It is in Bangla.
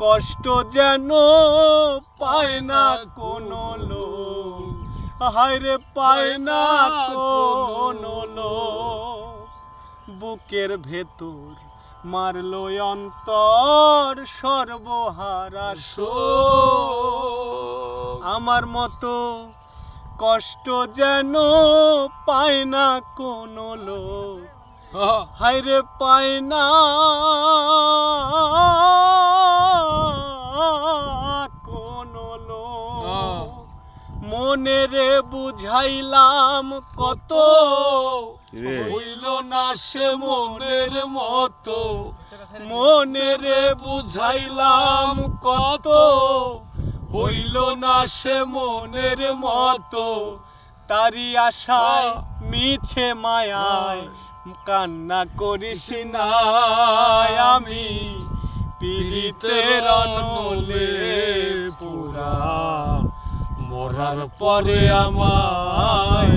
কষ্ট যেন পায় না কোনো লোক, হায় রে পায় না কোনো লোক। বুকের ভেতর মারলো অন্তর সর্বহারা শোক। আমার মতো কষ্ট যেন পায় না কোনো লোক, হায় রে পায় না কোনো লোক। মনে রে বুঝাইলাম কত, হইল না সে মনের মতো। মনে রে বুঝাইলাম কত, হইল না সে মনের মতো। তারি আশায় মিছে মায়ায় কান্না করিস না, আমি পীড়িতের অনলে পুরা, মরার পরে আমায়